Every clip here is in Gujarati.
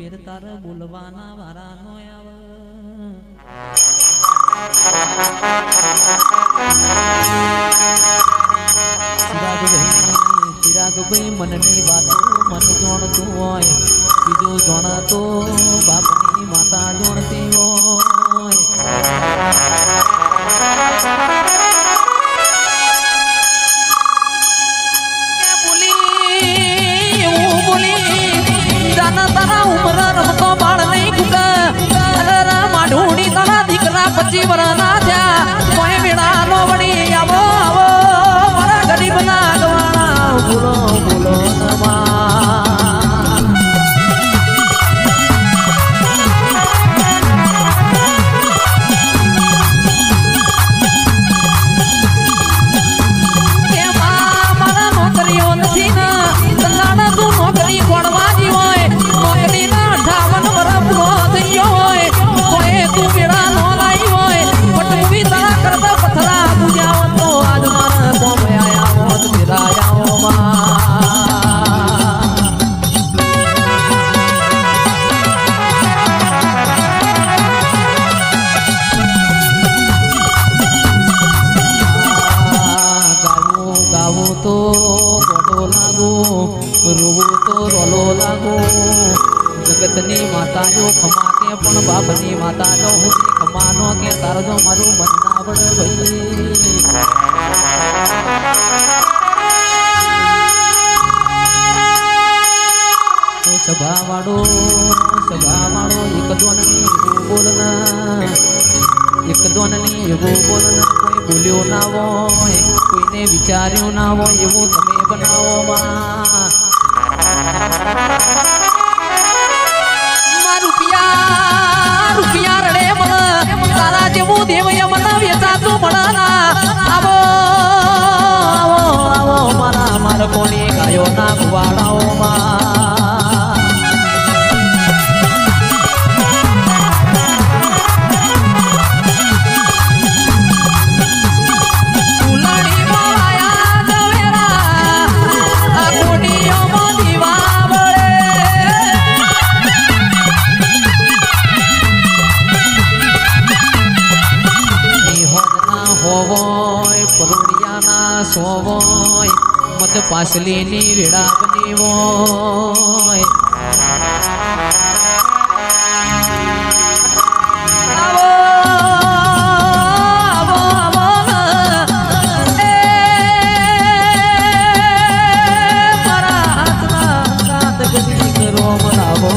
ફેર તાર બોલવાના વારા નો આવે ચિરાગભાઈ મનની વાતો મન જોણતું હોય બીજું જોણાતો બાપની માતા જોણતી હોય પછી વરના થયા કોઈ મેળા નો વળી આવો આવો મારા ગરીબ ના ગવાણા બોલો બોલો મારા નોકરીઓ નથી ને તલાડા તું નોકરી ખોડવાની હોય નોકરી ના 58 વર્ષ પૂરો થઈ ગયો હોય કોઈ તું મેળા નો પથરા પૂજાઓ તો આજ મારા કોમયા હોત ગાવું તો ગોડો લાગો રોવું તો રોલો લાગો જગતની માતા જો ખમા કે પણ બાપની માતા જો હું ખમાનો કે તારો જો મારું મન ના આવડે ભાઈ સભા વાળો એક દોનની બોલના એક દોનની એવું બોલના કોઈ બોલ્યો ના હોય કોઈને વિચાર્યું ના હોય એવું તમે બનાવો માં રૂપિયા રડે મને તારા જેવું દેવય મને વેચાતું મળના આવો આવો આવો મારા કોની ગાયો ના ગુવાડાઓમાં સોવોય મત પાસલીની વેળા બની હોય મારા હાથના રાત ગદી કરો બનાવો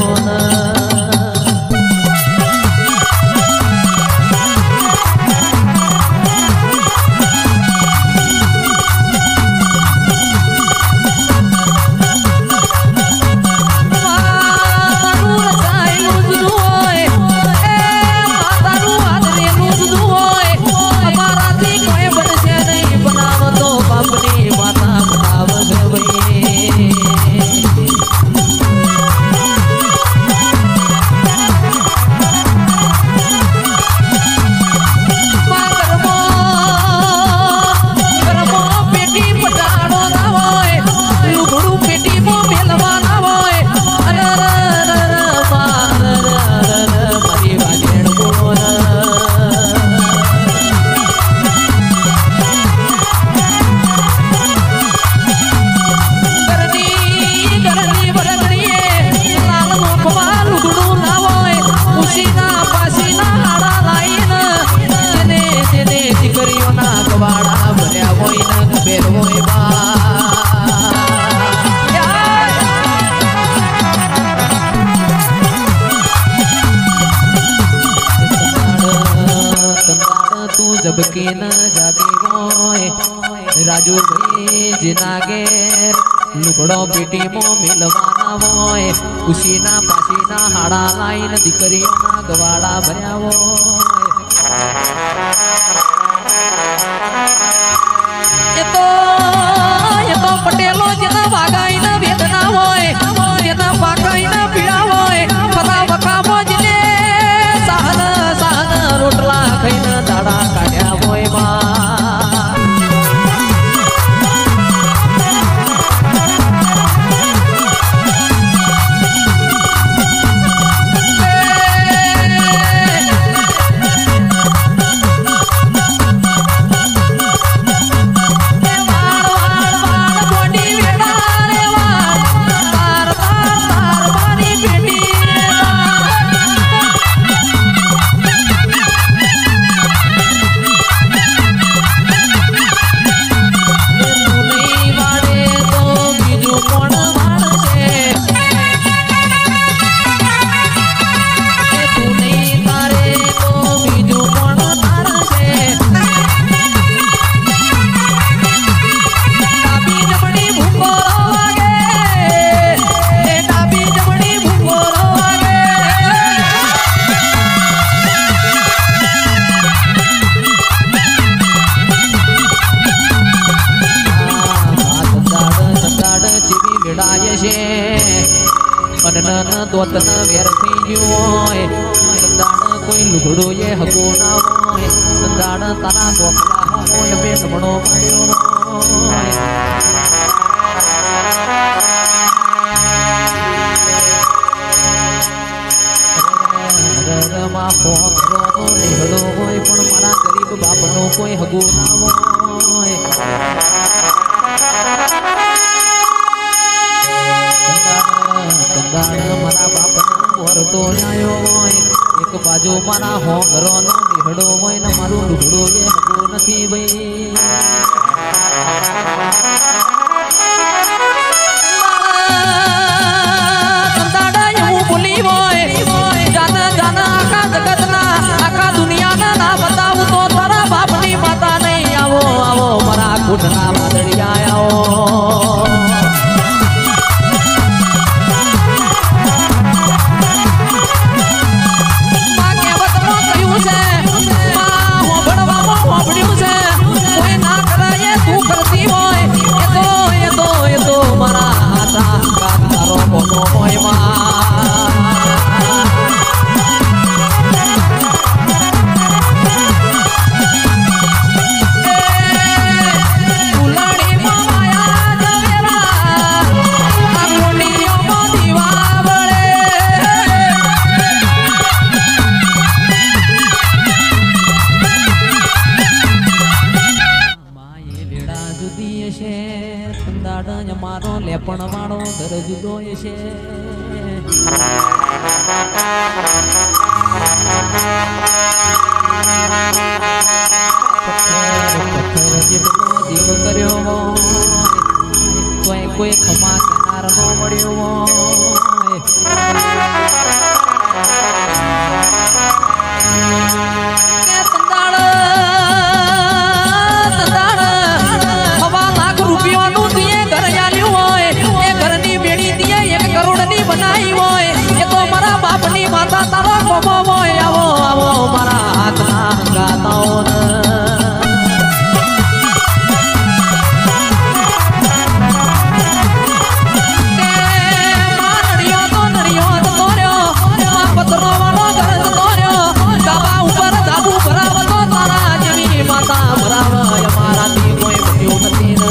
જબકે ન જાગે હોય રાજુ ભાઈ જેના ઘેર લુગડો પેટીમાં મેલવાના હોય ખુશીના પાસીના હાડા લાઈન દીકરીઓના ગવાડા ભર્યા હોય એ તો પટેલો જેના વાગાઈના વેદના હોય જેના પાકાઈના પીડા હોય બધા વખામાં જેને સાહન રોટલા ખાઈને દાડા કાઢ્યા હોય અને નન દોતન વેર થઈ ગયું હોય દાડ કોઈ લુગડો એ હગો ના હોય દાડ તારા ગોખલા હોય બે નમણો પાડ્યો હોય માં ફોકરો નીકળો હોય પણ મારા ગરીબ બાપનો કોઈ હગો ના હોય કંદાળ મારા બાપનો વરતો આવ્યો હોય એક બાજુ મારા હોંગરો નો નીકળો હોય ને મારું લુગડો એ હગો નથી ભાઈ ઘૂંટના વાદળિયા આવો કહેવતમાં કહ્યું છે હોભળ્યું છે કોઈ ના કરાય તું કરતી હોય એ તો મારા હાથા તારો કોનો હોય મારો લેપણ વાળો ઘર જુદો છે દીવ કર્યો હોય કોઈ ખમા કિનાર નો મળ્યો બનાવી હોય એ તો મારા બાપની માતા તારો કોમો હોય આવો મારા હાથના ગાતાઓ પતરો વાળો ગરજ દોર્યો ડાબા ઉપર ડાબુ ભરાવતો તારા જેવી માતા ભરાવ મારાથી કોઈ બન્યું નથી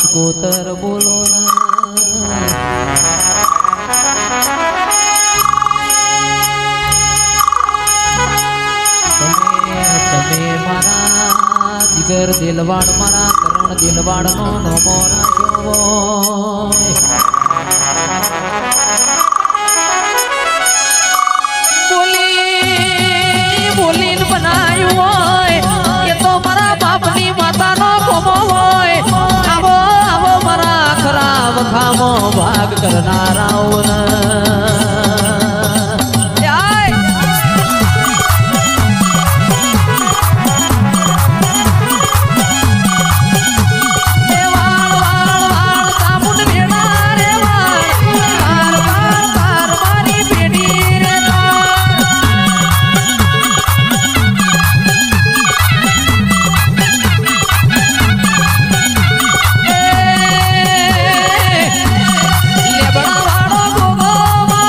કોતર બોલો તમે મારા જીગર દિલવાડ મારા કરણ દિલવાડ નો નમો રાખ્યો બોલીને બનાવ્યું હોય એ તો મારા બાપની માતાનો કોમો હોય ખામો ભાગ કરનારાઓ લેબડા વાળો ગોગો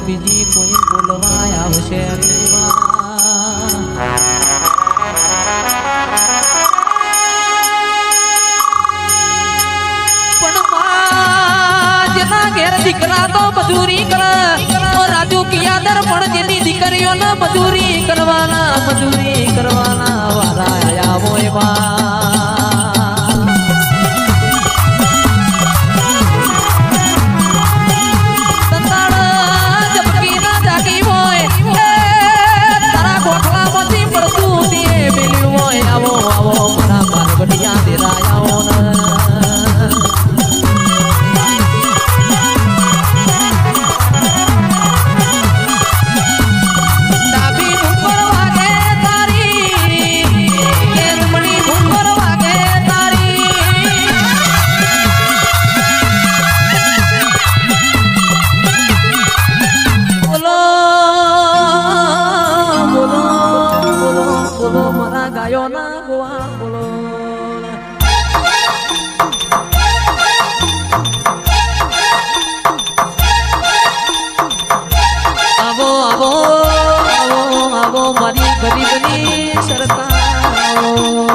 બીજી કોઈ બોલવાય આવશે નહીં માં. પણ માં જેના ઘેર દીકરા તો મજૂરી કરે ઓ રાજુ કિયાદર પણ જેની દીકરીઓને મજૂરી કરવાના વારા આયા હોય માં. સંતાન જબકી ના જાગી હોય તારા ગોઠલામાંથી પડતું તે મેલ્યું હોય આવો આવો મારા પારગઢિયા દેરાયાઓ ને મારી ગરીબની સરકાર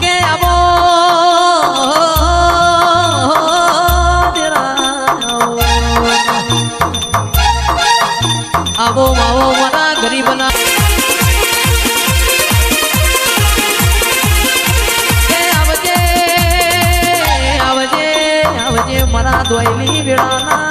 કે આવો આવો મારા ગરીબના આવજે મારા દોયલી વેળાના